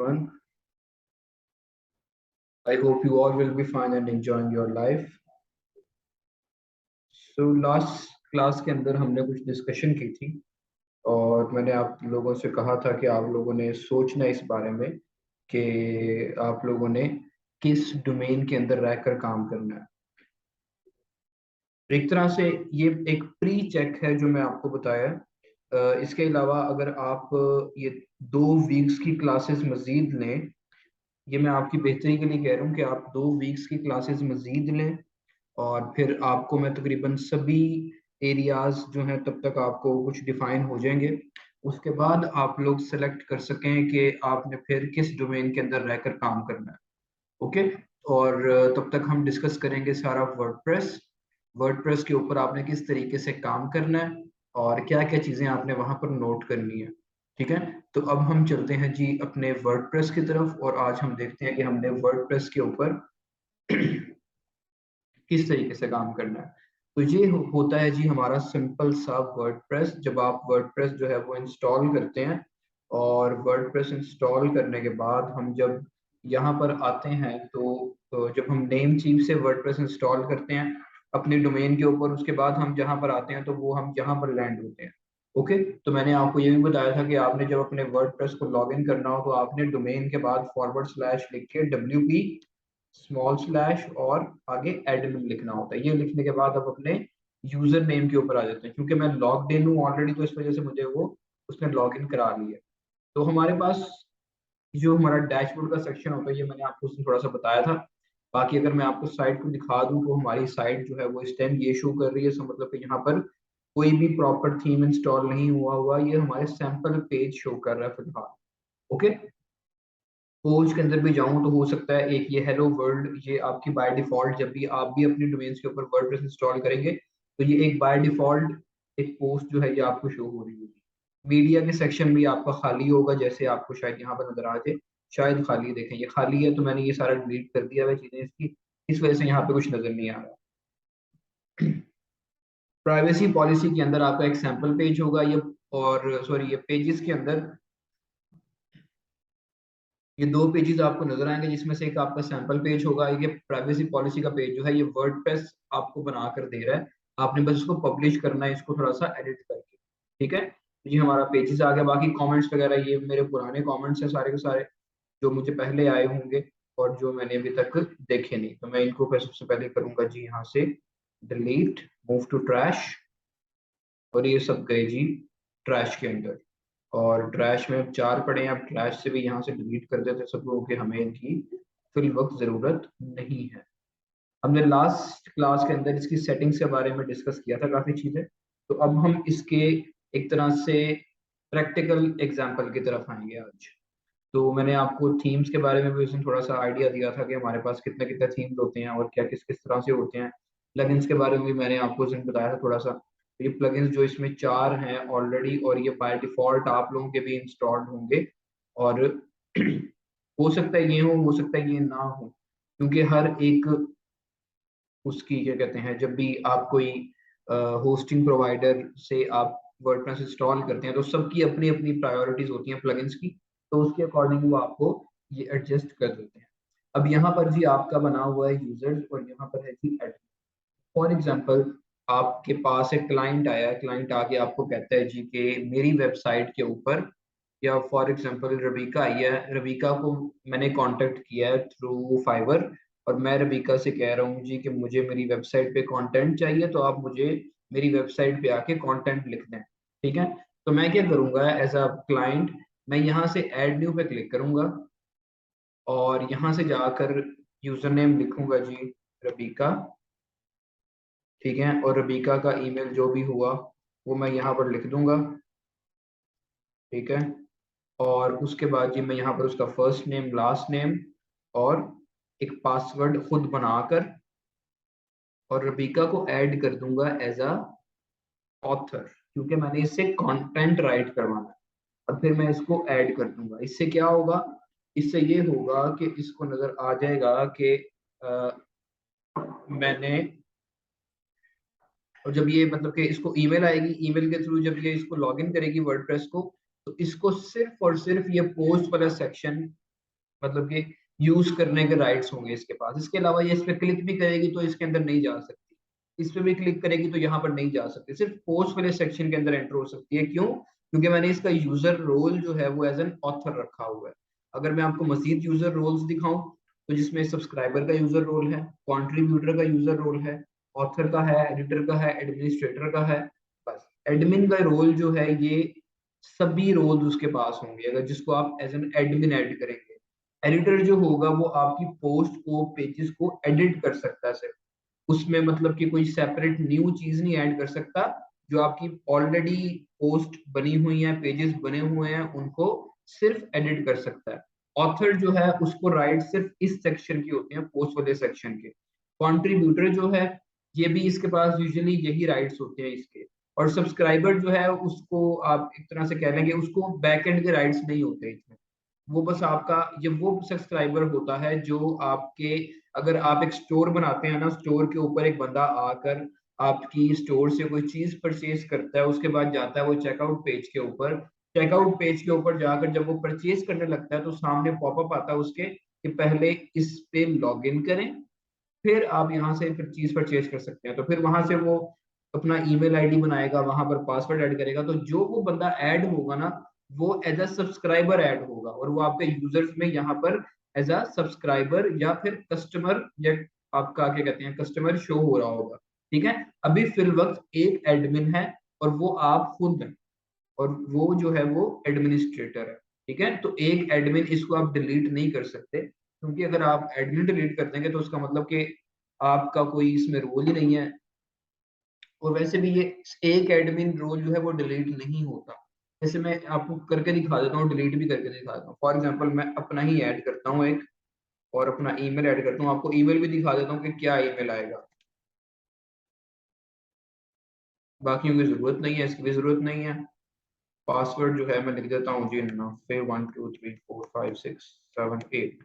everyone. I hope you all will be fine and enjoying your life. So last class के अंदर हमने कुछ discussion की थी और मैंने आप लोगों से कहा था कि आप लोगों ने सोचना इस बारे में कि आप लोगों ने किस डोमेन के अंदर रहकर काम करना है। एक तरह से ये एक प्री चेक है जो मैं आपको बताया। इसके अलावा अगर आप ये 2 वीक्स की क्लासेस मजीद लें, ये मैं आपकी बेहतरी के लिए कह रहा हूँ कि आप 2 वीक्स की क्लासेस मजीद लें और फिर आपको मैं तकरीबन सभी एरियाज जो हैं तब तक आपको कुछ डिफाइन हो जाएंगे। उसके बाद आप लोग सेलेक्ट कर सकें कि आपने फिर किस डोमेन के अंदर रहकर काम करना है। ओके, और तब तक हम डिस्कस करेंगे सारा वर्डप्रेस के ऊपर आपने किस तरीके से काम करना है और क्या क्या चीज़ें आपने वहां पर नोट करनी है। ठीक है, तो अब हम चलते हैं जी अपने वर्डप्रेस की तरफ और आज हम देखते हैं कि हमने वर्डप्रेस के ऊपर किस तरीके से काम करना है। तो ये होता है जी हमारा सिंपल सा वर्डप्रेस। जब आप वर्डप्रेस जो है वो इंस्टॉल करते हैं और वर्डप्रेस इंस्टॉल करने के बाद हम जब यहाँ पर आते हैं तो जब हम नेम चीफ से वर्डप्रेस इंस्टॉल करते हैं अपने डोमेन के ऊपर, उसके बाद हम जहाँ पर आते हैं तो वो हम यहाँ पर लैंड होते हैं। ओके, तो मैंने आपको ये भी बताया था कि आपने जब अपने वर्डप्रेस को लॉग इन करना हो तो आपने डोमेन के बाद // लिख के WP // और आगे एडमिन लिखना होता है। ये लिखने के बाद आप अपने यूजर नेम के ऊपर आ जाते हैं। क्योंकि मैं लॉग्ड इन हूँ ऑलरेडी तो इस वजह से मुझे वो उसने लॉग इन करा लिया। तो हमारे पास जो हमारा डैशबोर्ड का सेक्शन होता है ये मैंने आपको उसमें थोड़ा सा बताया था। बाकी अगर मैं आपको साइट को दिखा दूं तो हमारी साइट जो है वो इस टाइम ये शो कर रही है, सो मतलब कि यहाँ पर कोई भी प्रॉपर थीम इंस्टॉल नहीं हुआ, ये हमारे सैंपल पेज शो कर रहा है फिलहाल। ओके, पोज के अंदर भी जाऊं तो हो सकता है एक ये हेलो वर्ल्ड, ये आपकी बाय डिफॉल्ट जब भी आप भी अपनी डोमेन्स के ऊपर वर्डप्रेस इंस्टॉल करेंगे तो ये एक बाय डिफॉल्ट एक पोस्ट जो है ये आपको शो हो रही होगी। मीडिया के सेक्शन भी आपका खाली होगा, जैसे आपको शायद यहाँ पर नजर आ जाए। शायद खाली है, देखें ये खाली है तो मैंने ये सारा डिलीट कर दिया है चीजें इसकी, इस वजह से यहाँ पे कुछ नजर नहीं आ रहा। प्राइवेसी पॉलिसी के अंदर आपका एक सैंपल पेज होगा ये, और सॉरी ये पेजेस के अंदर ये 2 पेजेस आपको नजर आएंगे जिसमें से एक आपका सैंपल पेज होगा। ये प्राइवेसी पॉलिसी का पेज जो है ये वर्डप्रेस आपको बना कर दे रहा है, आपने बस इसको पब्लिश करना है, इसको थोड़ा सा एडिट करके। ठीक है, तो ये हमारा पेजेस आ गया। बाकी कमेंट्स वगैरह ये मेरे पुराने कमेंट्स हैं सारे के सारे जो मुझे पहले आए होंगे और जो मैंने अभी तक देखे नहीं, तो मैं इनको फिर सबसे पहले करूंगा जी यहाँ से डिलीट, मूव टू ट्रैश, और ये सब गए जी ट्रैश के अंदर। और ट्रैश में अब 4 पड़े हैं, अब ट्रैश से भी यहाँ से डिलीट कर देते सब लोगों के, हमें इनकी फिल वक्त जरूरत नहीं है। हमने लास्ट क्लास के अंदर इसकी सेटिंग्स के बारे में डिस्कस किया था काफी चीजें, तो अब हम इसके एक तरह से प्रैक्टिकल एग्जाम्पल की तरफ आएंगे आज। तो मैंने आपको थीम्स के बारे में भी उसमें थोड़ा सा आइडिया दिया था कि हमारे पास कितने कितने थीम्स होते हैं और क्या किस किस तरह से होते हैं। प्लगइन्स के बारे में भी मैंने आपको उसमें बताया था थोड़ा सा। तो ये प्लगइन्स जो इसमें 4 हैं ऑलरेडी और ये बाय डिफॉल्ट आप लोगों के भी इंस्टॉल्ड होंगे, और हो सकता है ये हो सकता है ये ना हो, क्योंकि हर एक उसकी क्या कहते हैं, जब भी आप कोई होस्टिंग प्रोवाइडर से आप वर्डप्रेस इंस्टॉल करते हैं तो सबकी अपनी अपनी प्रायोरिटीज होती हैं प्लगइन्स की, तो उसके अकॉर्डिंग वो आपको ये एडजस्ट कर देते हैं। अब यहाँ पर जी आपका बना हुआ है यूजर्स और यहाँ पर है जी एडमिन। फॉर एग्जांपल आपके पास एक क्लाइंट आया है, क्लाइंट आके आपको कहता है जी कि मेरी वेबसाइट के ऊपर, या फॉर एग्जांपल रबीका आई है, रबीका को मैंने कांटेक्ट किया है थ्रू फाइवर और मैं रबीका से कह रहा हूँ जी कि मुझे मेरी वेबसाइट पे कंटेंट चाहिए, तो आप मुझे मेरी वेबसाइट पे आके कंटेंट लिख दें। ठीक है, तो मैं क्या करूंगा एज अ क्लाइंट, मैं यहाँ से ऐड न्यू पे क्लिक करूंगा और यहाँ से जाकर यूजर नेम लिखूंगा जी रबीका। ठीक है, और रबीका का ईमेल जो भी हुआ वो मैं यहाँ पर लिख दूंगा। ठीक है, और उसके बाद जी मैं यहाँ पर उसका फर्स्ट नेम लास्ट नेम और एक पासवर्ड खुद बनाकर और रबीका को ऐड कर दूंगा एज अ ऑथर, क्योंकि मैंने इससे कंटेंट राइट करवाना है। और फिर मैं इसको ऐड कर दूंगा। इससे क्या होगा, इससे ये होगा कि इसको नजर आ जाएगा कि मैंने, और जब ये मतलब कि इसको ईमेल आएगी, ईमेल के थ्रू जब ये इसको लॉगिन करेगी वर्डप्रेस को, तो इसको सिर्फ और सिर्फ ये पोस्ट वाला सेक्शन मतलब कि यूज करने के राइट्स होंगे इसके पास। इसके अलावा ये इस पे क्लिक भी करेगी तो इसके अंदर नहीं जा सकती, इस पे भी क्लिक करेगी तो यहाँ पर नहीं जा सकती, सिर्फ पोस्ट वाले सेक्शन के अंदर एंटर हो सकती है। क्यों? क्योंकि मैंने इसका यूजर रोल जो है वो एज एन ऑथर रखा हुआ है। अगर मैं आपको मजीद यूजर रोल्स दिखाऊं तो जिसमें सब्सक्राइबर का यूजर रोल है, कंट्रीब्यूटर का यूजर रोल है, ऑथर का है, एडिटर का है, एडमिनिस्ट्रेटर का है। बस एडमिन का रोल जो है ये सभी रोल उसके पास होंगे अगर जिसको आप एज एन एडमिन ऐड करेंगे। एडिटर जो होगा वो आपकी पोस्ट को, पेजेस को एडिट कर सकता है सिर्फ, उसमें मतलब कि कोई सेपरेट न्यू चीज नहीं ऐड कर सकता। जो आपकी ऑलरेडी पोस्ट बनी हुई है, पेजेस बने हुए हैं, उनको सिर्फ एडिट कर सकता है। ऑथर जो है उसको राइट सिर्फ इस सेक्शन की होती है, पोस्ट वाले सेक्शन के। कंट्रीब्यूटर जो है ये भी इसके पास यूजुअली यही राइट्स होते हैं इसके। और सब्सक्राइबर जो है उसको आप एक तरह से कह लेंगे उसको बैक एंड के राइट्स नहीं होते इसमें। वो बस आपका ये वो सब्सक्राइबर होता है जो आपके, अगर आप एक स्टोर बनाते हैं ना, स्टोर के ऊपर एक बंदा आकर आपकी स्टोर से कोई चीज परचेज करता है, उसके बाद जाता है वो चेकआउट पेज के ऊपर, चेकआउट पेज के ऊपर जाकर जब वो परचेज करने लगता है तो सामने पॉपअप आता है उसके कि पहले इस पे लॉग इन करें, फिर आप यहाँ से फिर चीज परचेज कर सकते हैं। तो फिर वहां से वो अपना ईमेल आईडी बनाएगा, वहां पर पासवर्ड ऐड करेगा, तो जो वो बंदा ऐड होगा ना वो एज अ सब्सक्राइबर ऐड होगा और वो आपके यूजर्स में यहाँ पर एज अ सब्सक्राइबर या फिर कस्टमर या आपका क्या कहते हैं कस्टमर शो हो रहा होगा। ठीक है, अभी फिल वक्त एक एडमिन है और वो आप खुद हैं, और वो जो है वो एडमिनिस्ट्रेटर है। ठीक है, तो एक एडमिन इसको आप डिलीट नहीं कर सकते, क्योंकि अगर आप एडमिन डिलीट कर देंगे तो उसका मतलब कि आपका कोई इसमें रोल ही नहीं है। और वैसे भी ये एक एडमिन रोल जो है वो डिलीट नहीं होता। जैसे मैं आपको करके दिखा देता हूँ, डिलीट भी करके दिखा देता हूँ। फॉर एग्जांपल मैं अपना ही ऐड करता हूँ एक, और अपना ईमेल ऐड करता हूँ, आपको ईमेल भी दिखा देता हूँ कि क्या ईमेल आएगा। बाकियों की जरूरत नहीं है, इसकी भी जरूरत नहीं है। पासवर्ड जो है मैं लिख देता हूँ जी, 9 1 2 3 4 5 6 7 8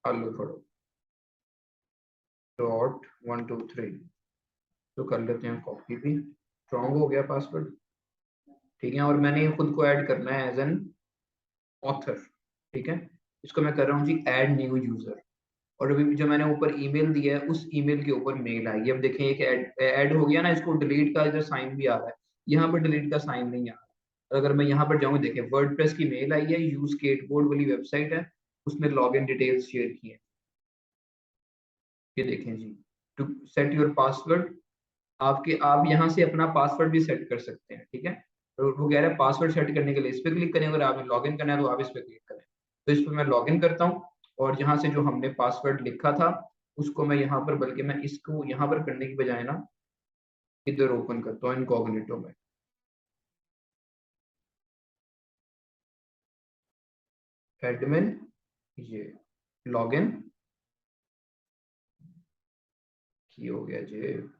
आलू पढ़ो .1 2 3। तो कर लेते हैं कॉपी भी, स्ट्रॉन्ग हो गया पासवर्ड। ठीक है, और मैंने खुद को ऐड करना है एज एन ऑथर। ठीक है, इसको मैं कर रहा हूँ जी ऐड न्यू यूजर। और अभी जो मैंने ऊपर ईमेल दिया है उस ईमेल के ऊपर मेल आएगी। अब देखें एक ऐड हो गया ना, इसको डिलीट का इधर साइन भी आ रहा है, यहाँ पर डिलीट का साइन नहीं आ रहा। अगर मैं यहाँ पर जाऊँ, देखें वर्डप्रेस की मेल आई है, यूज स्केटबोर्ड वाली वेबसाइट है, उसमें लॉगिन डिटेल्स शेयर की है। ये देखें जी, टू सेट योर पासवर्ड, आपके आप यहाँ से अपना पासवर्ड भी सेट कर सकते हैं। ठीक है, तो वो कह रहा है पासवर्ड सेट करने के लिए इस पर क्लिक करें, अगर आपने लॉगिन करना है तो आप इस पर क्लिक करें। तो इस पर मैं लॉगिन करता हूँ और यहाँ से जो हमने पासवर्ड लिखा था उसको मैं यहाँ पर, बल्कि मैं इसको यहाँ पर करने की बजाय ना इधर ओपन करता हूँ इनकॉग्निटो में। एडमिन, ये लॉगिन की हो गया जी।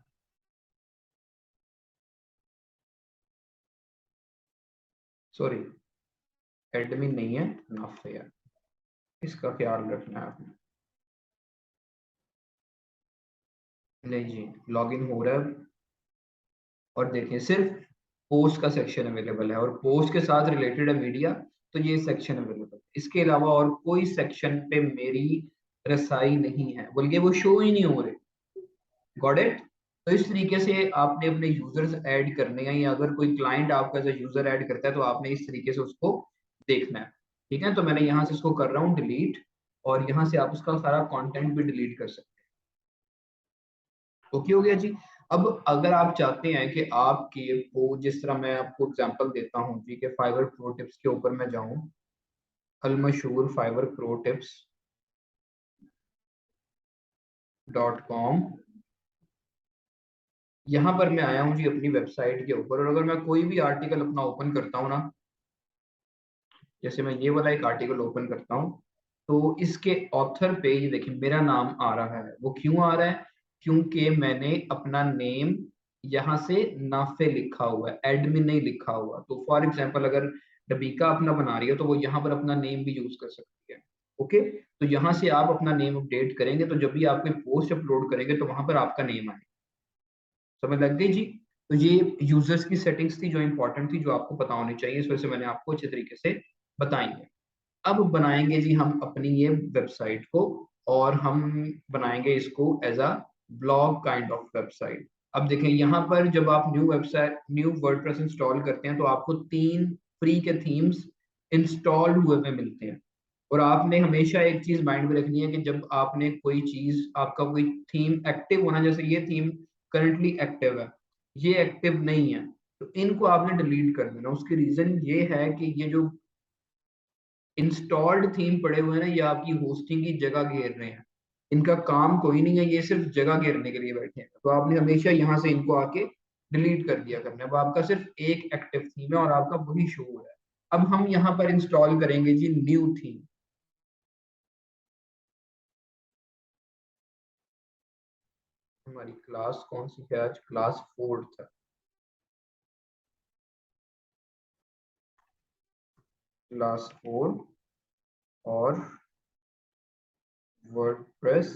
सॉरी, एडमिन नहीं है, नाफिया, इसका ख्याल रखना है आपने। नहीं जी, लॉगिन हो रहा है और देखिए सिर्फ पोस्ट का सेक्शन अवेलेबल है, और पोस्ट के साथ रिलेटेड है मीडिया, तो ये सेक्शन अवेलेबल है। इसके अलावा और कोई सेक्शन पे मेरी रसाई नहीं है, बल्कि वो शो ही नहीं हो रहे। Got it? तो इस तरीके से आपने अपने यूजर्स ऐड करने हैं, या अगर कोई क्लाइंट आपका एज यूजर ऐड करता है तो आपने इस तरीके से उसको देखना है। ठीक है, तो मैंने यहाँ से इसको कर रहा हूँ डिलीट, और यहाँ से आप उसका सारा कंटेंट भी डिलीट कर सकते हैं। ओके हो गया जी। अब अगर आप चाहते हैं कि आपके वो, जिस तरह मैं आपको एग्जांपल देता हूँ जी कि फाइवर प्रो टिप्स के ऊपर मैं जाऊँ, अल मशहूर फाइवर प्रो टिप्स .com, यहाँ पर मैं आया हूँ जी अपनी वेबसाइट के ऊपर, और अगर मैं कोई भी आर्टिकल अपना ओपन करता हूँ ना, जैसे मैं ये वाला एक आर्टिकल ओपन करता हूँ, तो इसके ऑथर पे ये देखिए मेरा नाम आ रहा है। वो क्यों आ रहा है? क्योंकि मैंने अपना नेम यहाँ से नाफे लिखा हुआ है, एडमिन नहीं लिखा हुआ। तो फॉर एग्जांपल अगर डबीका अपना बना रही है तो वो यहाँ पर अपना नेम भी यूज कर सकती है। ओके, तो यहाँ से आप अपना नेम अपडेट करेंगे तो जब भी आप कोई पोस्ट अपलोड करेंगे तो वहां पर आपका नेम आएगा। समझ लग गई जी? तो ये यूजर्स की सेटिंग्स थी जो इंपॉर्टेंट थी, जो आपको पता होनी चाहिए, इस वजह से मैंने आपको अच्छे तरीके से बताई है। अब बनाएंगे जी हम अपनी ये वेबसाइट को, और हम बनाएंगे इसको as a blog kind of website. अब देखें यहाँ पर जब आप new website new WordPress install करते हैं तो आपको 3 फ्री के थीम्स इंस्टॉल्ड हुए में मिलते हैं। और आपने हमेशा एक चीज माइंड में रखनी है कि जब आपने कोई चीज, आपका कोई थीम एक्टिव होना, जैसे ये थीम करंटली एक्टिव है, ये एक्टिव नहीं है, तो इनको आपने डिलीट कर देना। उसकी रीजन ये है कि ये जो इंस्टॉल्ड थीम पड़े हुए हैं ना, ये आपकी होस्टिंग की जगह घेर रहे हैं। इनका काम कोई नहीं है, ये सिर्फ जगह घेरने के लिए बैठे हैं। तो आपने हमेशा यहाँ से इनको आके डिलीट कर दिया करना है। अब आपका सिर्फ एक एक्टिव थीम है और आपका वही शो हो रहा है। अब हम यहाँ पर इंस्टॉल करेंगे जी न्यू थीम। हमारी क्लास कौन सी है आज? क्लास 4th है। क्लास 4 और WordPress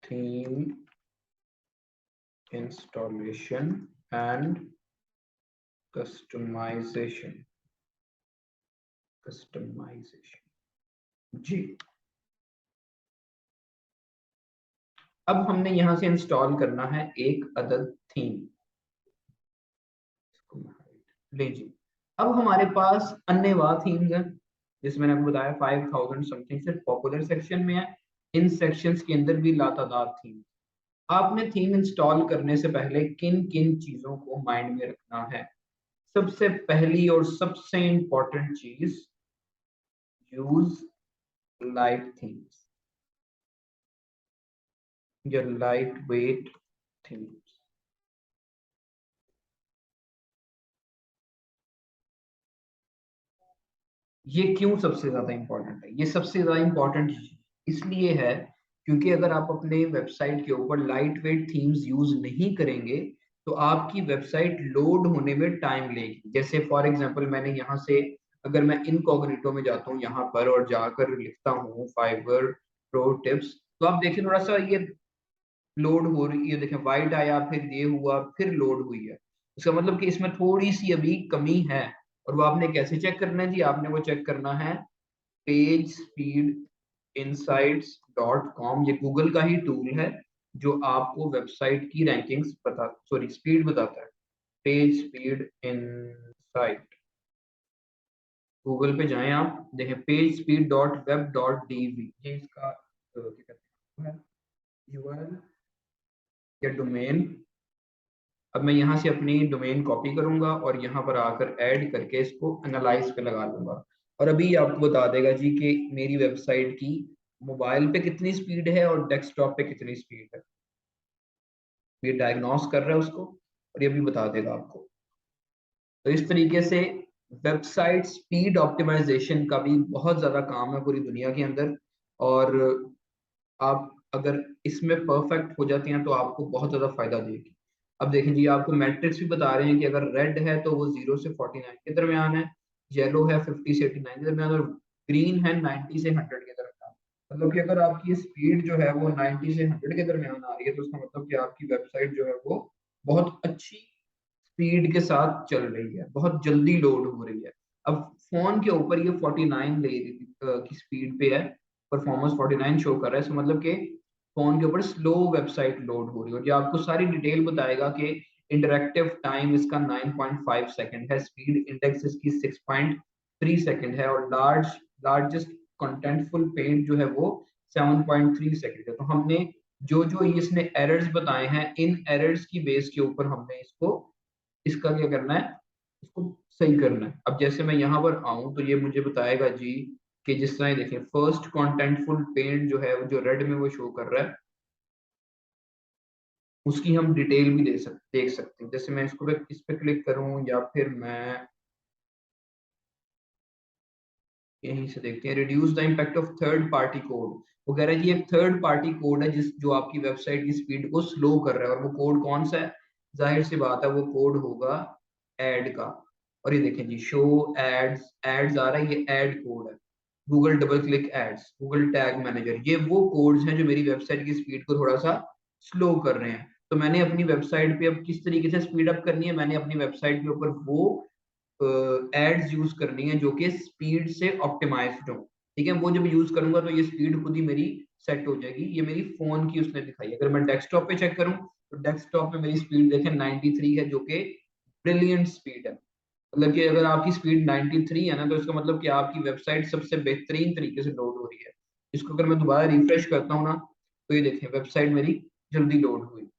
theme installation and customisation. जी। अब हमने यहां से इंस्टॉल करना है एक अदद थीम। ले जी। अब हमारे पास अन्यवा थीम्स हैं, जिसमें मैंने आपको बताया 5000 समथिंग सिर्फ पॉपुलर सेक्शन में है। इन सेक्शंस के अंदर भी लातादार थीम। आपने थीम इंस्टॉल करने से पहले किन किन चीजों को माइंड में रखना है? सबसे पहली और सबसे इंपॉर्टेंट चीज, यूज लाइट थीम्स या लाइट वेट थीम्स। ये क्यों सबसे ज्यादा इंपॉर्टेंट है? ये सबसे ज्यादा इंपॉर्टेंट इसलिए है क्योंकि अगर आप अपने वेबसाइट के ऊपर लाइट वेट थीम्स यूज नहीं करेंगे तो आपकी वेबसाइट लोड होने में टाइम लेगी। जैसे फॉर एग्जांपल मैंने यहाँ से, अगर मैं इनकॉग्निटो में जाता हूँ यहाँ पर और जाकर लिखता हूँ फाइबर प्रो टिप्स, तो आप देखिए थोड़ा सा ये लोड हो रही है। देखें वाइट आया, फिर ये हुआ, फिर लोड हुई है। इसका मतलब कि इसमें थोड़ी सी अभी कमी है। और वो आपने कैसे चेक करना है जी? आपने वो चेक करना है page speed insights dot com. ये गूगल का ही टूल है जो आपको वेबसाइट की रैंकिंग्स बता, सॉरी स्पीड बताता है। पेज स्पीड इनसाइट, गूगल पे जाएं आप, देखें page speed dot web dot DV, ये इसका क्या कहते हैं यूआरएल या डोमेन। अब मैं यहाँ से अपनी डोमेन कॉपी करूंगा और यहाँ पर आकर ऐड करके इसको एनालाइज पे लगा लूंगा। और अभी ये आपको बता देगा जी कि मेरी वेबसाइट की मोबाइल पे कितनी स्पीड है और डेस्कटॉप पे कितनी स्पीड है। ये डायग्नोस कर रहा है उसको और ये भी बता देगा आपको। तो इस तरीके से वेबसाइट स्पीड ऑप्टिमाइजेशन का भी बहुत ज्यादा काम है पूरी दुनिया के अंदर। और आप अगर इसमें परफेक्ट हो जाती हैं तो आपको बहुत ज्यादा फायदा देगी। अब देखें जी, आपको मैट्रिक्स भी बता रहे हैं कि अगर रेड है तो वो 0 से 49 के दरमियान है, येलो है 50 से 89 के दरमियान, और ग्रीन है 90 से 100 के दरमियान। मतलब कि अगर आपकी स्पीड जो है वो 90 से 100 के दरमियान आ रही है तो उसका मतलब कि आपकी वेबसाइट जो है वो बहुत अच्छी स्पीड के साथ चल रही है, बहुत जल्दी लोड हो रही है। अब फोन के ऊपर ये 49 की स्पीड पे है, परफॉर्मेंस 49 शो कर रहा है। इसका मतलब कि फोन के ऊपर स्लो वेबसाइट लोड हो रही है। और ये आपको सारी डिटेल बताएगा कि इंटरेक्टिव टाइम इसका 9.5 सेकंड है, स्पीड इंडेक्स इसकी 6.3 सेकंड है, और लार्जेस्ट कंटेंटफुल पेज जो है वो 7.3 सेकंड है। तो हमने जो जो इसने एरर्स बताए हैं, इन एरर्स की बेस के ऊपर हमने इसको, इसका क्या करना है, इसको सही करना है। अब जैसे मैं यहाँ पर आऊं तो ये मुझे बताएगा जी कि जिस तरह देखिए फर्स्ट कॉन्टेंटफुल पेज जो है वो जो रेड में वो शो कर रहा है, उसकी हम डिटेल भी देख सकते हैं। जैसे मैं इसको इस पे क्लिक करूं या फिर मैं यहीं से देखते हैं, reduce the impact of third party code. वो कह रहा है जी एक थर्ड पार्टी कोड है जिस जो आपकी वेबसाइट की स्पीड को स्लो कर रहा है। और वो कोड कौन सा है? जाहिर सी बात है वो कोड होगा एड का। और ये देखें जी शो एड्स, एड्स आ रहा है, ये एड कोड है। Google double click ads, Google tag manager, ये वो कोड्स हैं जो मेरी वेबसाइट की स्पीड को थोड़ा सा स्लो कर रहे हैं। तो मैंने अपनी वेबसाइट पे अब किस तरीके से स्पीड अप करनी है, मैंने अपनी वेबसाइट के ऊपर वो एड्स यूज करनी है जो कि स्पीड से ऑप्टिमाइज्ड हो, ठीक है। वो जब यूज करूंगा तो ये स्पीड खुद ही मेरी सेट हो जाएगी। ये मेरी फोन की उसने दिखाई। अगर मैं डेस्कटॉप पे चेक करूं तो डेस्कटॉप पे मेरी स्पीड देखें 93 है, जो कि ब्रिलियंट स्पीड है। मतलब कि अगर आपकी स्पीड 93 है ना, तो इसका मतलब कि आपकी वेबसाइट सबसे बेहतरीन तरीके से लोड हो रही है। इसको अगर मैं दोबारा रिफ्रेश करता हूँ ना, तो ये देखें वेबसाइट मेरी जल्दी लोड हुई।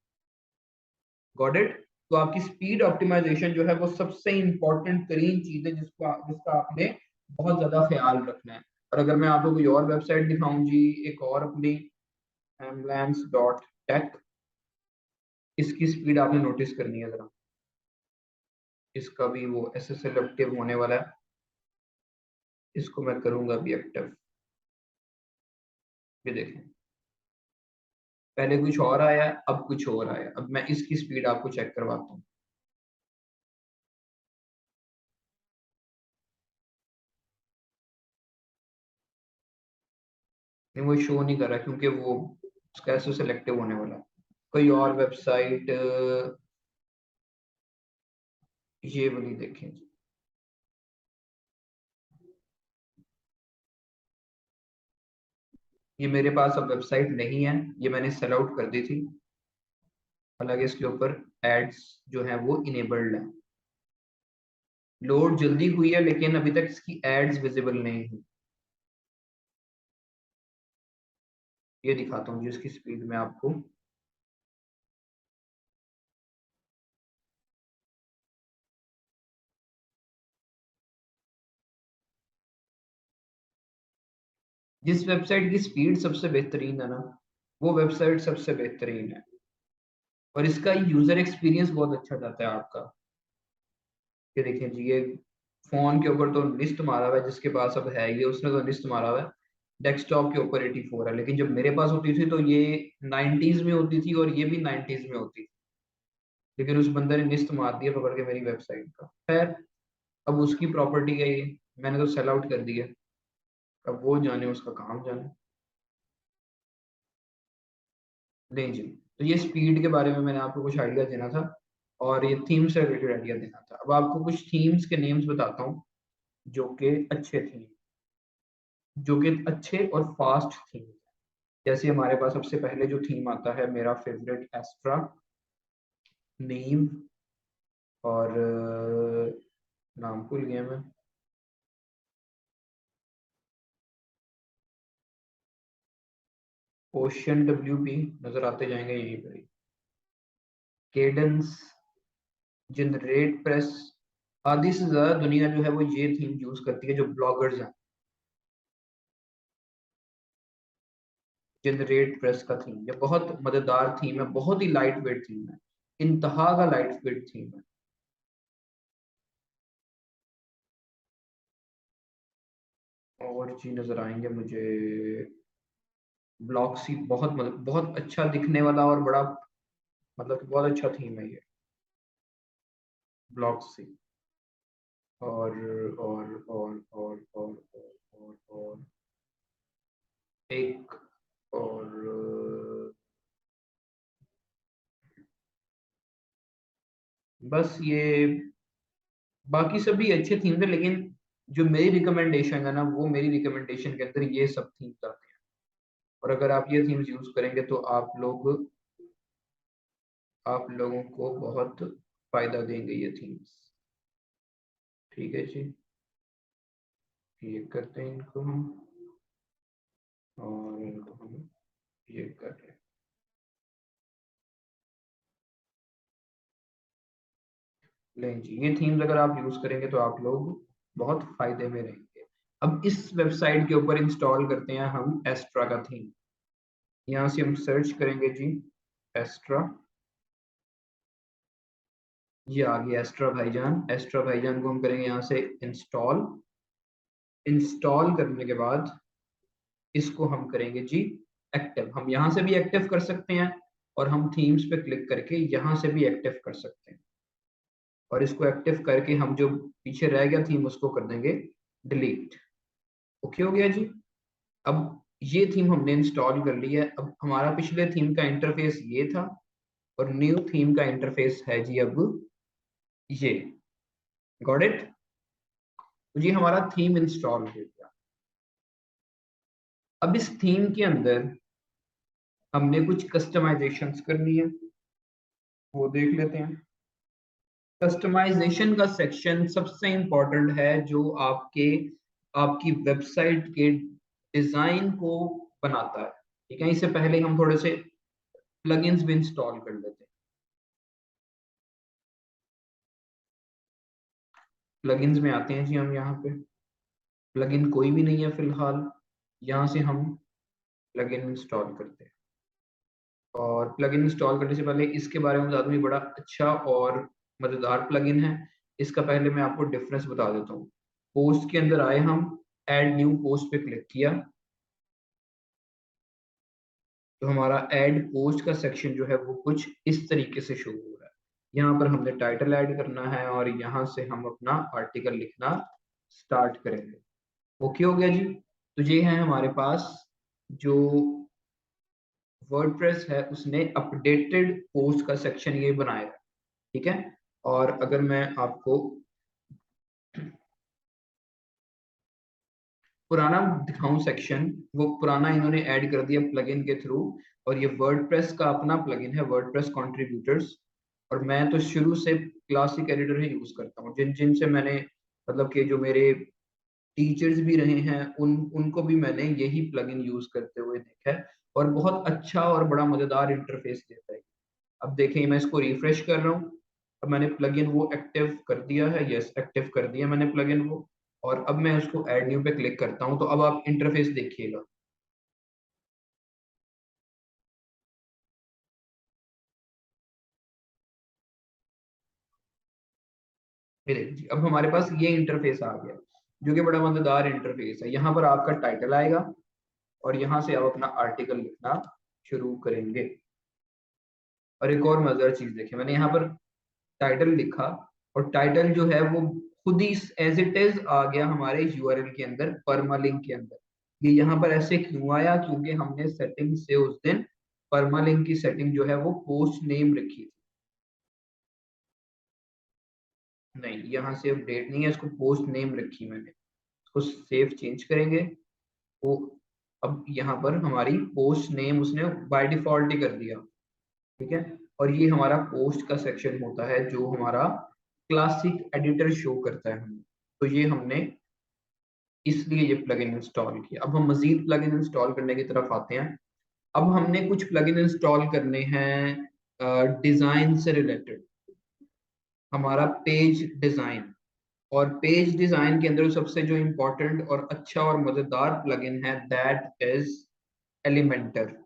Got it. तो आपकी स्पीड ऑप्टिमाइजेशन जो है वो सबसे इंपॉर्टेंट तरीन चीज है जिसका आपने बहुत ज्यादा ख्याल रखना है। और अगर मैं आपको कोई और वेबसाइट दिखाऊं जी, एक और अपनी amlance.tech, इसकी स्पीड आपने नोटिस करनी है जरा। इसका भी वो SSL एक्टिव होने वाला है। इसको मैं करूंगा अभी एक्टिव। ये देखें, पहले कुछ और आया, अब कुछ और आया। अब मैं इसकी स्पीड आपको चेक करवाता हूँ। नहीं, वो शो नहीं कर रहा क्योंकि वो उसका SSL एक्टिव होने वाला है। कोई और वेबसाइट, ये वाली देखें जी। ये मेरे पास अब वेबसाइट नहीं है, ये मैंने सेल आउट कर दी थी। हालांकि इसके ऊपर एड्स जो है वो इनेबल्ड है। लोड जल्दी हुई है लेकिन अभी तक इसकी एड्स विजिबल नहीं हुई। ये दिखाता हूँ जी इसकी स्पीड में आपको। जिस वेबसाइट की स्पीड सबसे बेहतरीन है ना, वो वेबसाइट सबसे बेहतरीन है। और इसका यूजर एक्सपीरियंस बहुत अच्छा जाता है आपका। ये देखिए जी, ये फोन के ऊपर तो लिस्ट मारा हुआ है, जिसके पास अब है ये उसने तो लिस्ट मारा हुआ है। डेस्कटॉप के ऊपर 84 है, लेकिन जब मेरे पास होती थी तो ये 90s में होती थी और ये भी 90s में होती थी। लेकिन उस बंदे ने लिस्ट मार दिया पकड़ के मेरी वेबसाइट का। खैर, अब उसकी प्रॉपर्टी है ये, मैंने तो सेल आउट कर दिया। अब वो जाने, उसका काम जाने। नहीं जी, तो ये स्पीड के बारे में मैंने आपको कुछ आइडिया देना था, और ये थीम से रिलेटेड आइडिया देना था। अब आपको कुछ थीम्स के नेम्स बताता हूँ जो कि अच्छे थीम, जो कि अच्छे और फास्ट थीम। जैसे हमारे पास सबसे पहले जो थीम आता है, मेरा फेवरेट एस्ट्रा, नीव, और नाम भूल गया मैं। ओशियन WP नजर आते जाएंगे यहीं पर ही। Cadence, generate press. आधी से ज्यादा दुनिया जो है वो ये थीम यूज करती है जो ब्लॉगर्स हैं। जनरेट प्रेस का थीम, ये बहुत मजेदार थीम है, बहुत ही लाइट वेट थीम है। इंतहा का लाइट वेट थीम है। और जी नजर आएंगे मुझे ब्लॉक्सी, बहुत बहुत अच्छा दिखने वाला और बड़ा, मतलब कि बहुत अच्छा थीम है ये ब्लॉक्सी। और और एक और बस ये, बाकी सभी अच्छे थीम थे, लेकिन जो मेरी रिकमेंडेशन है ना, वो मेरी रिकमेंडेशन के अंदर ये सब थीम्स आते हैं। और अगर आप ये थीम्स यूज करेंगे तो आप लोगों को बहुत फायदा देंगे ये थीम्स। ठीक है जी, ये करते हैं इनको हम, और इनको हम ये कर रहे हैं। लें जी, ये थीम्स अगर आप यूज करेंगे तो आप लोग बहुत फायदे में रहेंगे। अब इस वेबसाइट के ऊपर इंस्टॉल करते हैं हम एस्ट्रा का थीम। यहाँ से हम सर्च करेंगे जी एस्ट्रा। ये आ गया एस्ट्रा भाईजान। एस्ट्रा भाईजान को हम करेंगे यहाँ से इंस्टॉल। इंस्टॉल करने के बाद इसको हम करेंगे जी एक्टिव। हम यहाँ से भी एक्टिव कर सकते हैं, और हम थीम्स पे क्लिक करके यहाँ से भी एक्टिव कर सकते हैं। और इसको एक्टिव करके हम जो पीछे रह गया थीम उसको कर देंगे डिलीट। ओके हो गया जी। अब ये थीम हमने इंस्टॉल कर ली है। अब हमारा पिछले थीम का इंटरफेस ये था, और न्यू थीम का इंटरफेस है जी अब ये। Got it. तो ये हमारा थीम इंस्टॉल हो गया। अब इस थीम के अंदर हमने कुछ कस्टमाइजेशंस करनी है, वो देख लेते हैं। कस्टमाइजेशन का सेक्शन सबसे इंपॉर्टेंट है, जो आपकी वेबसाइट के डिजाइन को बनाता है। ठीक है, इससे पहले हम थोड़े से प्लगइन्स भी इंस्टॉल कर लेते हैं। प्लगइन्स में आते हैं जी हम यहाँ पे। प्लगइन कोई भी नहीं है फिलहाल, यहाँ से हम प्लगइन इंस्टॉल करते हैं। और प्लगइन इंस्टॉल करने से पहले इसके बारे में बता दूं, ये बड़ा अच्छा और मजेदार प्लगइन है। इसका पहले मैं आपको डिफरेंस बता देता हूँ। पोस्ट के अंदर आए हम, ऐड न्यू पोस्ट पे क्लिक किया, तो हमारा ऐड पोस्ट का सेक्शन जो है वो कुछ इस तरीके से शुरू हो रहा है। यहाँ पर हमने टाइटल ऐड करना है और यहाँ से हम अपना आर्टिकल लिखना स्टार्ट करेंगे। ओके हो गया जी। तो ये है हमारे पास जो वर्डप्रेस है उसने अपडेटेड पोस्ट का सेक्शन ये बनाया है। ठीक है, और अगर मैं आपको पुराना दिखाऊं सेक्शन, वो पुराना इन्होंने ऐड कर दिया प्लगइन के थ्रू। और ये वर्डप्रेस का अपना प्लगइन है, वर्डप्रेस कंट्रीब्यूटर्स। और मैं तो शुरू से क्लासिक एडिटर ही यूज करता हूँ। जिन जिनसे मैंने मतलब कि जो मेरे टीचर्स भी रहे हैं उनको भी मैंने यही प्लगइन यूज करते हुए देखा है, और बहुत अच्छा और बड़ा मजेदार इंटरफेस देता है। अब देखें, मैं इसको रिफ्रेश कर रहा हूँ। अब मैंने प्लगइन वो एक्टिव कर दिया है, यस एक्टिव कर दिया मैंने प्लगइन वो। और अब मैं उसको ऐड न्यू पे क्लिक करता हूँ, तो अब आप इंटरफेस देखिएगा। ये देखिए जी, अब हमारे पास ये इंटरफेस आ गया, जो कि बड़ा मजेदार इंटरफेस है। यहाँ पर आपका टाइटल आएगा और यहाँ से आप अपना आर्टिकल लिखना शुरू करेंगे। और एक और मजेदार चीज देखिए, मैंने यहाँ पर टाइटल लिखा, और टाइटल जो है वो खुद ही एज इट इज आ गया हमारे यूआरएल के अंदर, परमालिंक के अंदर। ये यहाँ पर ऐसे क्यों आया? क्योंकि हमने सेटिंग से उस दिन परमालिंक की सेटिंग जो है वो पोस्ट नेम रखी थी। नहीं, यहाँ से अपडेट नहीं है, इसको पोस्ट नेम रखी मैंने। इसको सेव चेंज करेंगे। वो अब यहाँ पर हमारी पोस्ट नेम उसने बाय डिफॉल्ट ही कर दिया। ठीक है, और ये हमारा पोस्ट का सेक्शन होता है जो हमारा क्लासिक एडिटर शो करता है हमें। तो ये हमने इसलिए ये प्लगइन इंस्टॉल किया। अब हम मजीद प्लगइन इंस्टॉल करने की तरफ आते हैं। अब हमने कुछ प्लगइन इंस्टॉल करने हैं डिजाइन से रिलेटेड, हमारा पेज डिजाइन। और पेज डिजाइन के अंदर सबसे जो इम्पोर्टेंट और अच्छा और मजेदार प्लगइन है, दैट इज एलिमेंटर।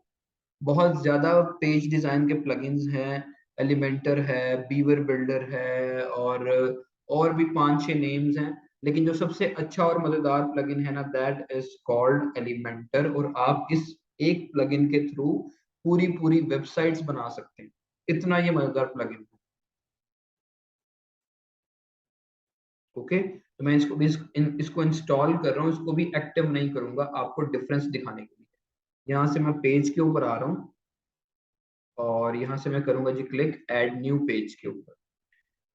बहुत ज्यादा पेज डिजाइन के प्लगइन्स हैं। एलिमेंटर है, बीवर बिल्डर है, और भी 5-6 नेम्स हैं। लेकिन जो सबसे अच्छा और मजेदार प्लगइन है ना, दैट इज कॉल्ड एलिमेंटर। और आप इस एक प्लगइन के थ्रू पूरी पूरी वेबसाइट्स बना सकते हैं। इतना ये मजेदार प्लगइन है। ओके, तो मैं इसको भी इसको इंस्टॉल कर रहा हूँ, इसको भी एक्टिव नहीं करूंगा आपको डिफरेंस दिखाने के लिए। यहाँ से मैं पेज के ऊपर आ रहा हूँ, और यहाँ से मैं करूंगा जी क्लिक ऐड न्यू पेज के ऊपर।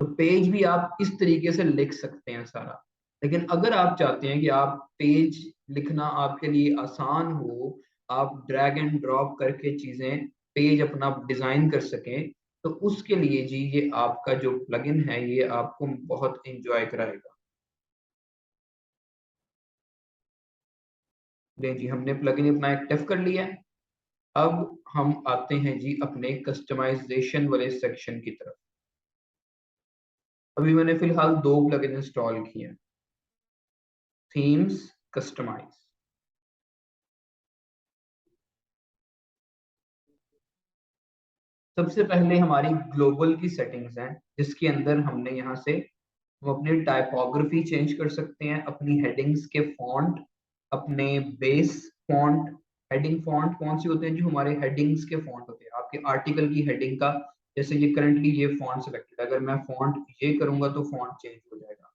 तो पेज भी आप इस तरीके से लिख सकते हैं सारा। लेकिन अगर आप चाहते हैं कि आप पेज लिखना आपके लिए आसान हो, आप ड्रैग एंड ड्रॉप करके चीजें पेज अपना डिजाइन कर सकें, तो उसके लिए जी ये आपका जो प्लगइन है ये आपको बहुत एंजॉय कराएगा। ले जी, हमने प्लगइन अपना एक्टिव कर लिया है। अब हम आते हैं जी अपने कस्टमाइजेशन वाले सेक्शन की तरफ। अभी मैंने फिलहाल 2 प्लगइन इंस्टॉल किए हैं, थीम्स, कस्टमाइज। सबसे पहले हमारी ग्लोबल की सेटिंग्स हैं, जिसके अंदर हमने यहाँ से हम अपनी टाइपोग्राफी चेंज कर सकते हैं, अपनी हेडिंग्स के फॉन्ट, अपने बेस फॉन्ट। हेडिंग फॉन्ट कौन से होते हैं? जो हमारे हेडिंग्स के फॉन्ट होते हैं, आपके आर्टिकल की हेडिंग का। जैसे ये करंटली ये फॉन्ट सिलेक्टेड है, अगर मैं फॉन्ट ये करूंगा तो फॉन्ट चेंज हो जाएगा।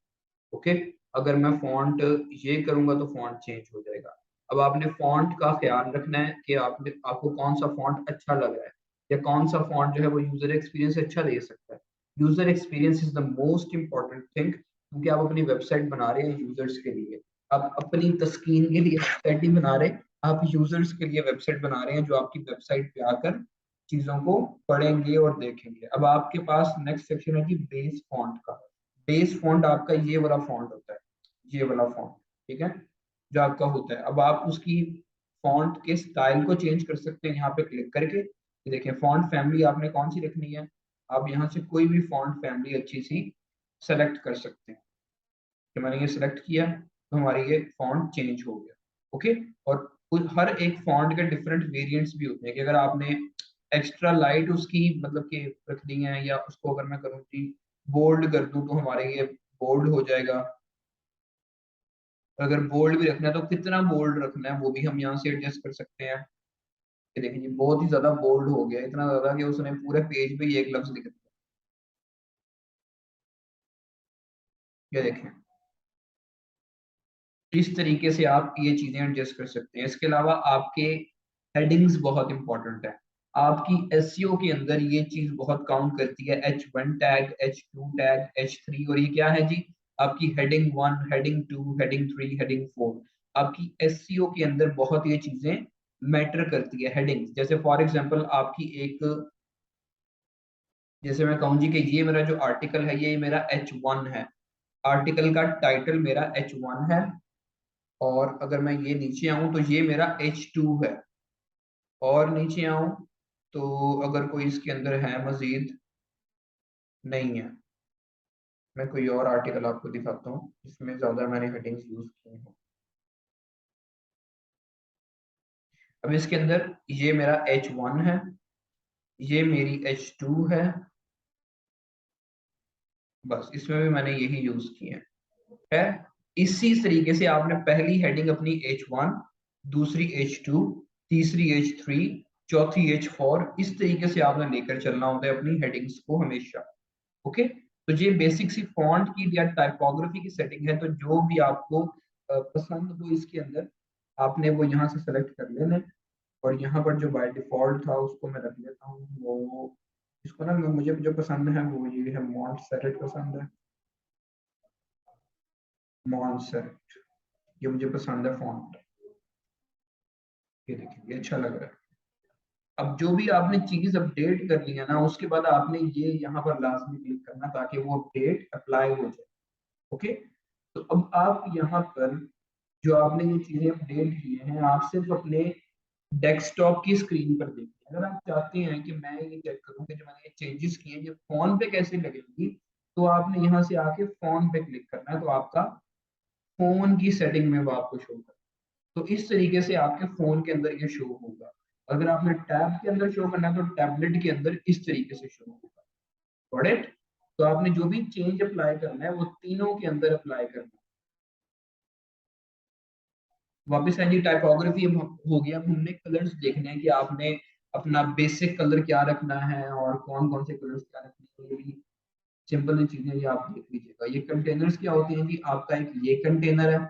ओके, अगर मैं फॉन्ट ये करूंगा तो फॉन्ट चेंज हो जाएगा। अब आपने फॉन्ट का ख्याल रखना है कि आपको कौन सा फॉन्ट अच्छा लग रहा है, या कौन सा फॉन्ट जो है वो यूजर एक्सपीरियंस अच्छा दे सकता है। User experience is the most important thing. क्योंकि आप अपनी वेबसाइट बना रहे हैं यूजर्स के लिए, आप अपनी तस्कीन के लिए वेबसाइट नहीं बना रहे, आप यूजर्स के लिए वेबसाइट बना रहे हैं जो आपकी वेबसाइट पे आकर चीजों को पढ़ेंगे और देखेंगे। अब आपके पास नेक्स्ट सेक्शन है जी बेस फॉन्ट का। बेस फॉन्ट आपका ये वाला फॉन्ट होता है, ये वाला फॉन्ट, ठीक है, जो आपका होता है। अब आप उसकी फॉन्ट के स्टाइल को चेंज कर सकते हैं यहाँ पे क्लिक करके। ये देखें फॉन्ट फैमिली आपने कौन सी रखनी है, आप यहाँ से कोई भी फॉन्ट फैमिली अच्छी सी सेलेक्ट कर सकते हैं। तो मैंने ये सिलेक्ट किया तो हमारी ये फॉन्ट चेंज हो गया। ओके, और हर एक फॉन्ट के डिफरेंट वेरिएंट्स भी होते हैं कि अगर आपने एक्स्ट्रा लाइट उसकी मतलब कि रखनी है, या उसको अगर मैं करूँ कि बोल्ड कर दूं तो हमारे ये बोल्ड हो जाएगा। अगर बोल्ड भी रखना है तो कितना बोल्ड रखना है वो भी हम यहाँ से एडजस्ट कर सकते हैं। ये देखिए जी बहुत ही ज्यादा बोल्ड हो गया, इतना ज्यादा कि उसने पूरे पेज पे ही एक लफ्ज लिख दिया। ये देखें, इस तरीके से आप ये चीजें एडजस्ट कर सकते हैं। इसके अलावा आपके हेडिंग्स बहुत इंपॉर्टेंट है। आपकी एसईओ के अंदर ये चीज बहुत काउंट करती है, H1 tag, H2 tag, H3, और ये क्या है जी, आपकी हेडिंग 1, हेडिंग 2, हेडिंग 3, हेडिंग 4। आपकी एसईओ के अंदर बहुत ये चीजें मैटर करती है हेडिंग्स। जैसे फॉर एग्जांपल आपकी एक, जैसे मैं कहूँ जी कि ये मेरा जो आर्टिकल है ये मेरा H1 है, आर्टिकल का टाइटल मेरा H1 है, और अगर मैं ये नीचे आऊं तो ये मेरा H2 है, और नीचे आऊं तो अगर कोई इसके अंदर है मजीद, नहीं है, मैं कोई और आर्टिकल आपको दिखाता हूँ इसमें ज्यादा मैंने हेडिंग्स यूज की हैं। अब इसके अंदर ये मेरा H1 है, ये मेरी H2 है, बस इसमें भी मैंने यही यूज किए है। इसी तरीके से आपने पहली हेडिंग अपनी H1, दूसरी H2, तीसरी H3, चौथी H4, इस तरीके से आपने लेकर चलना होता है अपनी हेडिंग्स को हमेशा। ओके, तो ये बेसिक सी फॉन्ट की या टाइपोग्राफी की सेटिंग है। तो जो भी आपको पसंद हो इसके अंदर आपने वो यहाँ से सेलेक्ट कर लेना है। और यहाँ पर जो बाय डिफॉल्ट था उसको मैं रख लेता हूँ, वो इसको ना मुझे जो पसंद है वो ये है, मॉन्ट सेरेट पसंद है, मॉन्ट सेरेट, ये मुझे पसंद है फॉन्ट। ये देखिए ये अच्छा लग रहा है। अब जो भी आपने चीज अपडेट कर ली है ना, उसके बाद आपने ये यहाँ पर लाजमी क्लिक करना ताकि वो अपडेट अप्लाई हो जाए। ओके, तो अब आप यहाँ पर जो आपने ये चीजें अपडेट की हैं आप सिर्फ अपने डेस्कटॉप की स्क्रीन पर देखिए। अगर आप चाहते हैं कि मैं ये चेक करूँ कि जो मैंने ये चेंजेस किए हैं ये फोन पे कैसे लगेंगी, तो आपने यहाँ से आके फोन पे क्लिक करना है, तो आपका फोन की सेटिंग में वो आपको शो कर, तो इस तरीके से आपके फोन के अंदर ये शो होगा। अगर आपने टैब के अंदर शो करना है तो टैबलेट के अंदर इस तरीके से शो होगा। Got it? तो आपने जो भी चेंज अप्लाई करना है वो तीनों के अंदर अप्लाई करना है। वापस है जी टाइपोग्राफी हो गया। अब हमने कलर्स देखने हैं कि आपने अपना बेसिक कलर क्या रखना है और कौन कौन से कलर्स क्या रखने हैं। ये भी सिंपल सी चीजें ये आप देख लीजिएगा। ये कंटेनर्स क्या होते हैं जी, आपका एक ये कंटेनर है,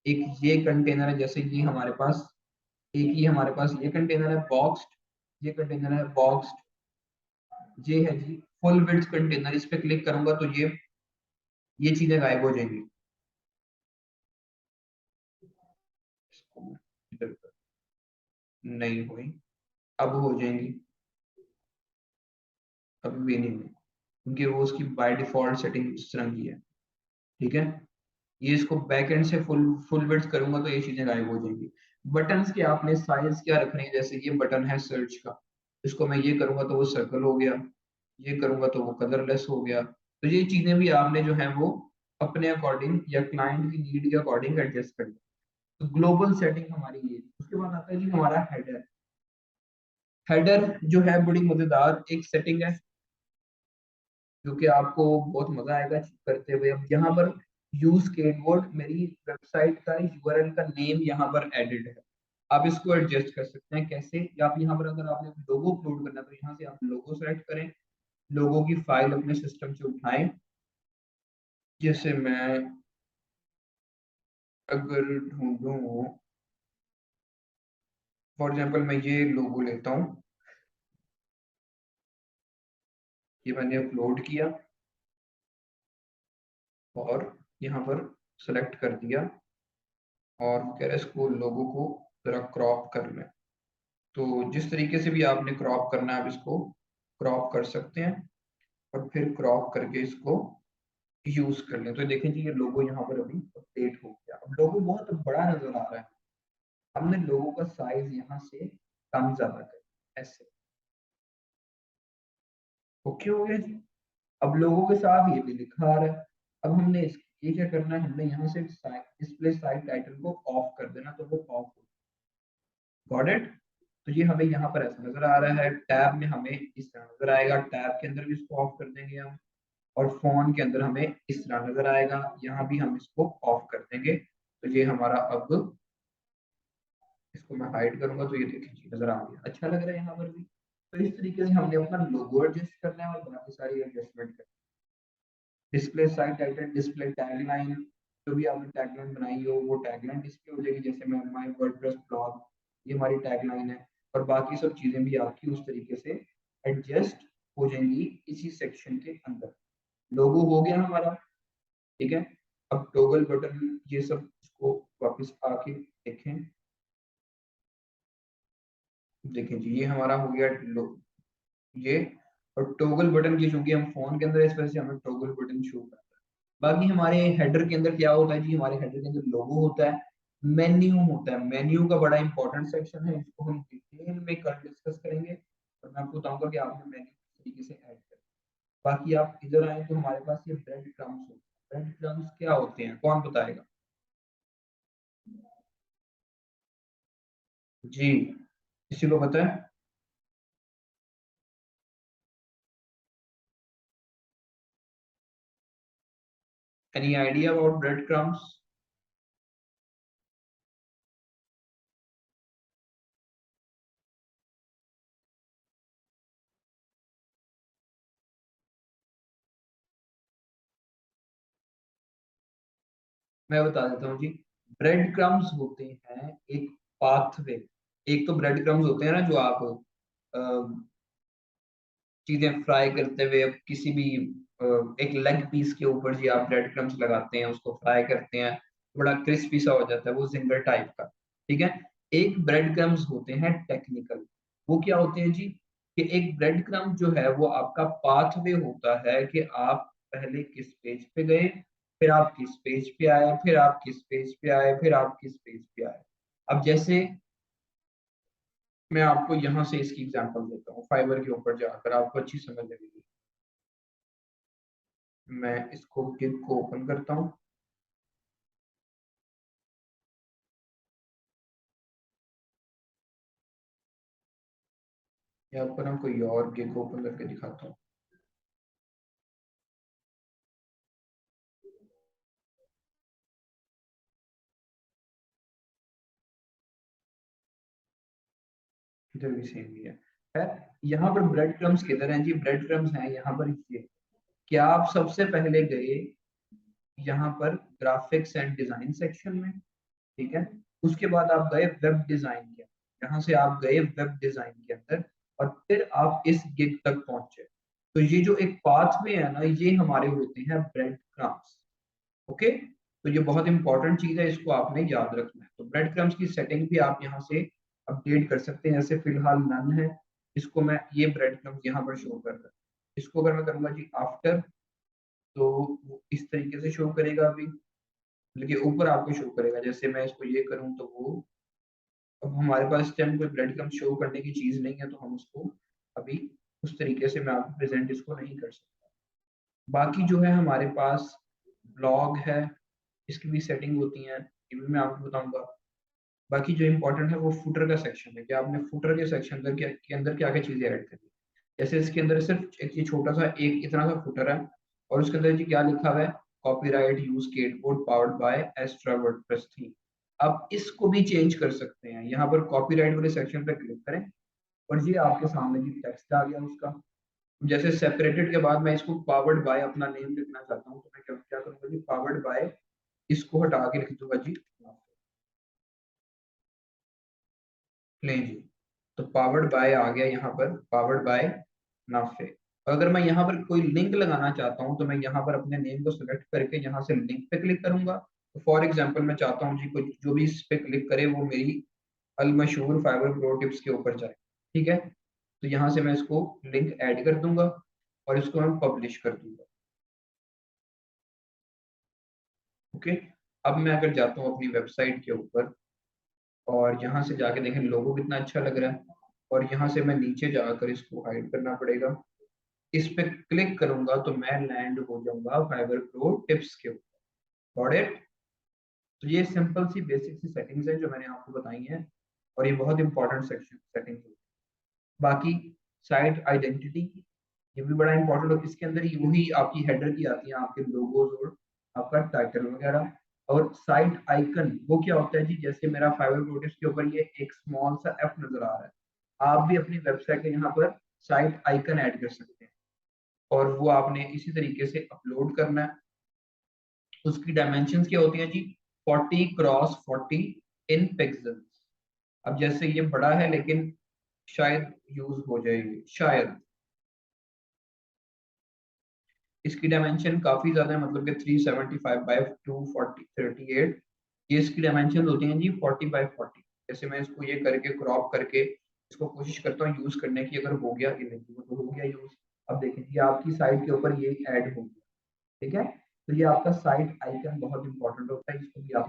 एक ये कंटेनर है, जैसे ये हमारे पास एक ही हमारे पास ये कंटेनर है बॉक्स्ड, ये कंटेनर है बॉक्स्ड, ये है जी फुल विड्थ कंटेनर। इस पे क्लिक करूंगा तो ये चीजें गायब हो जाएंगी। नहीं हुई, अब हो जाएंगी, अभी भी नहीं हुई, क्योंकि वो उसकी बाय डिफॉल्ट सेटिंग इस तरह की है। ठीक है, ये इसको बैक एंड से फुल फुल विड्थ करूंगा तो ये चीजें गायब हो जाएंगी। बटन्स के आपने साइज क्या रखने हैं, जैसे ये बटन है सर्च का, इसको मैं ये करूंगा तो वो सर्कल हो गया, ये करूंगा तो वो कलरलेस हो गया। तो ये चीजें भी आपने जो है वो अपने अकॉर्डिंग या क्लाइंट की नीड के अकॉर्डिंग एडजस्ट करनी। तो ग्लोबल सेटिंग हमारी ये। उसके बाद आता है जी हमारा हेडर। हेडर जो है बड़ी मजेदार एक सेटिंग है जो कि आपको बहुत मजा आएगा करते हुए। अब यहाँ पर यूज स्केटबोर्ड, मेरी वेबसाइट का यूआरएल का नेम यहाँ पर एडिड है। आप इसको एडजस्ट कर सकते हैं कैसे, या आप यहाँ पर अगर आपने लोगो अपलोड करना है तो यहाँ से आप लोगो सेलेक्ट करें, लोगों की फाइल अपने सिस्टम से उठाएं। जैसे मैं अगर ढूंढूं, फॉर एग्जांपल मैं ये लोगो लेता हूँ, ये मैंने अपलोड किया और यहाँ पर सेलेक्ट कर दिया और कह रहा है इसको लोगों को जरा क्रॉप कर लें। तो जिस तरीके से भी आपने क्रॉप करना है आप इसको क्रॉप कर सकते हैं और फिर क्रॉप करके इसको यूज कर लें। तो देखें जी ये लोगो यहाँ पर अभी अपडेट हो गया। अब लोगो बहुत बड़ा नजर आ रहा है, हमने लोगों का साइज यहाँ से कम ज्यादा कर ऐसे। ओके हो गया जी। अब लोगों के साथ ये भी लिखा आ रहा है। अब हमने ये क्या करना है, हमने यहाँ से डिस्प्ले साइड टाइटल को ऑफ कर देना, तो वो ऑफ हो। Got it. तो ये हमें यहाँ पर ऐसा नजर आ रहा है, टैब में हमें इस तरह नजर आएगा, टैब के अंदर भी इसको ऑफ कर देंगे हम, और फोन के अंदर हमें इस तरह नजर आएगा, यहाँ भी हम इसको ऑफ कर देंगे। तो ये हमारा अब, इसको मैं हाइड करूंगा तो ये देखिए नजर आ गया, अच्छा लग रहा है यहाँ पर भी। तो इस तरीके से हमने अपना लोगो एडजस्ट करना है और बाकी सारी एडजस्टमेंट करनी है। Display side title, display tagline, जो भी आपने टैगलाइन बनाई हो वो टैगलाइन डिस्प्ले हो जाएगी। जैसे मैं माय वर्डप्रेस ब्लॉग, ये हमारी टैगलाइन है, और बाकी सब चीजें भी आपकी उस तरीके से एडजस्ट हो जाएंगी इसी सेक्शन के अंदर। लोगो हो गया हमारा, ठीक है। अब टॉगल बटन ये सब इसको वापस आके देखें, देखें जी ये हमारा हो गया ये। और टॉगल बटन की चूंकि हम फोन के अंदर है, इस वजह से हमें टॉगल बटन शो करता है। बाकी हमारे हेडर के अंदर क्या होता है जी, हमारे हेडर के अंदर लोगो होता है, मेन्यू होता है। मेन्यू का बड़ा इंपॉर्टेंट सेक्शन है, इसको हम डिटेल में कल डिस्कस करेंगे और मैं आपको बताऊंगा कि आपने मेन्यू किस तरीके से ऐड करें। बाकी आप इधर आए तो हमारे पास ये ब्रेड क्रम्स होते हैं। ब्रेड क्रम्स क्या होते हैं, कौन बताएगा जी, किसी को पता है? Any idea about bread crumbs? मैं बता देता हूँ जी। ब्रेड क्रम्स होते हैं एक पाथवे। एक तो ब्रेड क्रम्स होते हैं ना जो आप अ, चीजें फ्राई करते हुए, अब किसी भी एक लेग पीस के ऊपर जी आप ब्रेड क्रम्स लगाते हैं, उसको फ्राई करते हैं, बड़ा क्रिस्पी सा हो जाता है, वो जिंगर टाइप का, ठीक है। एक ब्रेड क्रम्स होते हैं टेक्निकल। वो क्या होते हैं जी, कि एक ब्रेड क्रम्स जो है वो आपका पाथवे होता है कि आप पहले किस पेज पे गए, फिर आप किस पेज पे आए, फिर आप किस पेज पे आए, फिर आप किस पेज पे आए। अब जैसे मैं आपको यहाँ से इसकी एग्जांपल देता हूँ, फाइवर के ऊपर जाकर आपको अच्छी समझ लगेगी। मैं इसको गिग को ओपन करता हूँ। यहाँ पर हम कोई और गिग ओपन करके दिखाता हूँ। इधर भी सेम ही है। यहाँ पर ब्रेड क्रम्स किधर हैं जी, ब्रेड क्रम्स हैं यहाँ पर ये। क्या आप सबसे पहले गए यहाँ पर ग्राफिक्स एंड डिजाइन सेक्शन में, ठीक है। उसके बाद आप गए वेब डिजाइन के अंदर, यहाँ से आप गए वेब डिजाइन के अंदर, और फिर आप इस गिग तक पहुंचे। तो ये जो एक पाथ में है ना, ये हमारे होते हैं ब्रेड क्रम्स। ओके, तो ये बहुत इंपॉर्टेंट चीज है, इसको आपने याद रखना है। तो ब्रेड क्रम्स की सेटिंग भी आप यहाँ से अपडेट कर सकते हैं, जैसे फिलहाल नन है, इसको मैं, ये ब्रेड क्रम्स यहाँ पर शो कर रहा है। इसको अगर मैं करूंगा जी आफ्टर, तो वो इस तरीके से शो करेगा अभी, लेकिन ऊपर आपको शो करेगा। जैसे मैं इसको ये करूँ तो वो, अब हमारे पास इस टाइम कोई ब्रेड क्रम्स शो करने की चीज नहीं है, तो हम उसको अभी उस तरीके से मैं आपको प्रेजेंट इसको नहीं कर सकता। बाकी जो है हमारे पास ब्लॉग है, इसकी भी सेटिंग होती है, ये भी मैं आपको बताऊंगा। बाकी जो इंपॉर्टेंट है वो फुटर का सेक्शन है, कि आपने फुटर के सेक्शन के अंदर क्या क्या चीजें ऐड करनी है। जैसे इसके अंदर सिर्फ एक ये छोटा सा एक इतना सा फुटर है, और उसके अंदर जी क्या लिखा हुआ है, copyright use skateboard powered by Astra WordPress theme. आप इसको भी चेंज कर सकते हैं, यहाँ पर कॉपीराइट वाले सेक्शन पे क्लिक करें और ये आपके सामने जी टेक्स्ट आ गया उसका। जैसे सेपरेटेड के बाद मैं इसको पावर्ड बाय अपना नेम लिखना चाहता हूँ, तो मैं क्या क्या करूंगा जी, पावर्ड बाय, इसको हटा के लिख दूंगा जी प्लेन जी। तो पावर्ड बाय आ गया यहाँ पर, पावर्ड बाय नाफे। अगर मैं यहाँ पर कोई लिंक लगाना चाहता हूँ तो मैं यहाँ पर अपने नेम को सिलेक्ट करके यहाँ से लिंक पे क्लिक करूंगा। तो फॉर एग्जांपल मैं चाहता हूँ जी कोई जो भी इस पे क्लिक करे वो मेरी अल मशहूर फाइबर प्रो टिप्स के ऊपर जाए। ठीक है, तो यहाँ से मैं इसको लिंक ऐड कर दूंगा और इसको मैं पब्लिश कर दूंगा। ओके, अब मैं अगर जाता हूँ अपनी वेबसाइट के ऊपर और यहाँ से जाके देखें लोगो कितना अच्छा लग रहा है, और यहाँ से मैं नीचे जाकर इसको हाइड करना पड़ेगा। इस पे क्लिक करूंगा तो मैं लैंड हो जाऊंगा फाइबर प्रो टिप्स के ऊपर। Got it? तो ये सिंपल सी बेसिक सी सेटिंग्स है जो मैंने आपको बताई हैं, और ये बहुत इंपॉर्टेंट सेक्शन सेटिंग्स है। बाकी साइट आइडेंटिटी, ये भी बड़ा इंपॉर्टेंट है। इसके अंदर ही वही आपकी हेडर की आती है, आपके लोगोज और आपका टाइटल वगैरह। और साइट आइकन वो क्या होता है जी, जैसे मेरा फाइबर प्रो टिप्स के ऊपर ये एक स्मॉल सा एफ नजर आ रहा है, आप भी अपनी वेबसाइट के यहाँ पर साइट आइकन ऐड कर सकते हैं, और वो आपने इसी तरीके से अपलोड करना है। उसकी डायमेंशंस क्या होती हैं जी, 40 क्रॉस 40 इन पिक्सेल्स। अब जैसे ये बड़ा है लेकिन शायद यूज हो जाएगी शायद, इसकी डायमेंशन काफी ज्यादा है, मतलब कि 375 बाय 238। ये इसकी डायमेंशन होती हैं जी 40 बाय 40। जैसे मैं इसको ये करके क्रॉप करके इसको कोशिश करता हूँ यूज करने की, अगर हो गया ये देखिए तो हो गया यूज। अब देखिए ये आपकी साइट के ऊपर ये ऐड हो गया। ठीक है, तो ये आपका साइट आइकन बहुत इंपॉर्टेंट होता है, इसको भी आप